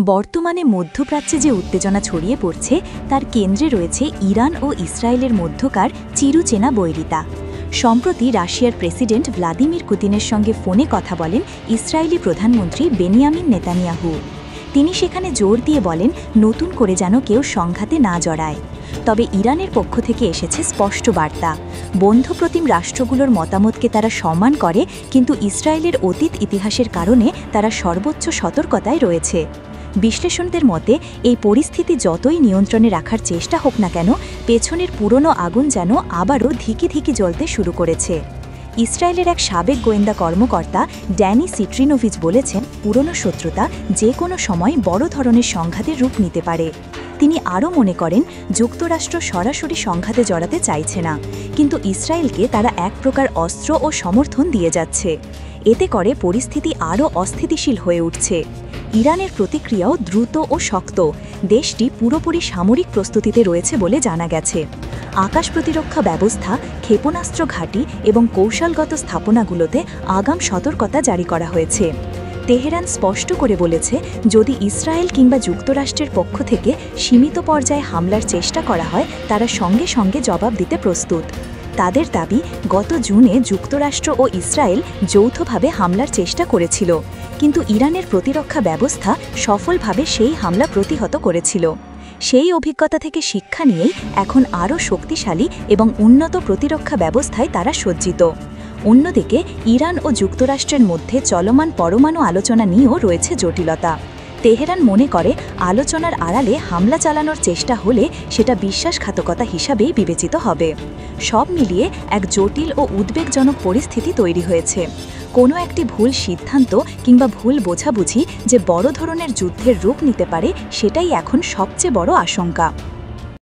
বর্তমানে মধ্যপ্রাচ্যে যে উত্তেজনা ছড়িয়ে পড়ছে তার কেন্দ্রে রয়েছে ইরান ও ইসরায়েলের মধ্যকার চিরচেনা বৈরিতা। সম্প্রতি রাশিয়ার প্রেসিডেন্ট ভ্লাদিমির পুতিনের সঙ্গে ফোনে কথা বলেন ইসরায়েলি প্রধানমন্ত্রী বেনিয়ামিন নেতানিয়াহু। তিনি সেখানে জোর দিয়ে বলেন নতুন করে যেন কেউ সংঘাতে না জড়ায়। তবে ইরানের পক্ষ থেকে এসেছে স্পষ্ট বার্তা, বন্ধুপ্রতিম রাষ্ট্রগুলোর মতামতকে তারা সম্মান করে, কিন্তু ইসরায়েলের অতীত ইতিহাসের কারণে তারা সর্বোচ্চ সতর্কতায় রয়েছে। বিশ্লেষণদের মতে এই পরিস্থিতি যতই নিয়ন্ত্রণে রাখার চেষ্টা হোক না কেন, পেছনের পুরনো আগুন যেন আবারও ধিকি ধিকি জ্বলতে শুরু করেছে। ইসরায়েলের এক সাবেক গোয়েন্দা কর্মকর্তা ড্যানি সিট্রিনোভিচ বলেছেন, পুরনো শত্রুতা যে কোনো সময় বড় ধরনের সংঘাতের রূপ নিতে পারে। তিনি আরও মনে করেন, যুক্তরাষ্ট্র সরাসরি সংঘাতে জড়াতে চাইছে না, কিন্তু ইসরায়েলকে তারা এক প্রকার অস্ত্র ও সমর্থন দিয়ে যাচ্ছে। এতে করে পরিস্থিতি আরও অস্থিতিশীল হয়ে উঠছে। ইরানের প্রতিক্রিয়াও দ্রুত ও শক্ত। দেশটি পুরোপুরি সামরিক প্রস্তুতিতে রয়েছে বলে জানা গেছে। আকাশ প্রতিরক্ষা ব্যবস্থা, ক্ষেপণাস্ত্র ঘাঁটি এবং কৌশলগত স্থাপনাগুলোতে আগাম সতর্কতা জারি করা হয়েছে। তেহরান স্পষ্ট করে বলেছে, যদি ইসরায়েল কিংবা যুক্তরাষ্ট্রের পক্ষ থেকে সীমিত পর্যায়ে হামলার চেষ্টা করা হয়, তারা সঙ্গে সঙ্গে জবাব দিতে প্রস্তুত। তাদের দাবি, গত জুনে যুক্তরাষ্ট্র ও ইসরায়েল যৌথভাবে হামলার চেষ্টা করেছিল, কিন্তু ইরানের প্রতিরক্ষা ব্যবস্থা সফলভাবে সেই হামলা প্রতিহত করেছিল। সেই অভিজ্ঞতা থেকে শিক্ষা নিয়েই এখন আরও শক্তিশালী এবং উন্নত প্রতিরক্ষা ব্যবস্থায় তারা সজ্জিত। অন্যদিকে ইরান ও যুক্তরাষ্ট্রের মধ্যে চলমান পরমাণু আলোচনা নিয়েও রয়েছে জটিলতা। তেহরান মনে করে, আলোচনার আড়ালে হামলা চালানোর চেষ্টা হলে সেটা বিশ্বাসঘাতকতা হিসাবেই বিবেচিত হবে। সব মিলিয়ে এক জটিল ও উদ্বেগজনক পরিস্থিতি তৈরি হয়েছে। কোনো একটি ভুল সিদ্ধান্ত কিংবা ভুল বোঝাবুঝি যে বড় ধরনের যুদ্ধের রূপ নিতে পারে, সেটাই এখন সবচেয়ে বড় আশঙ্কা।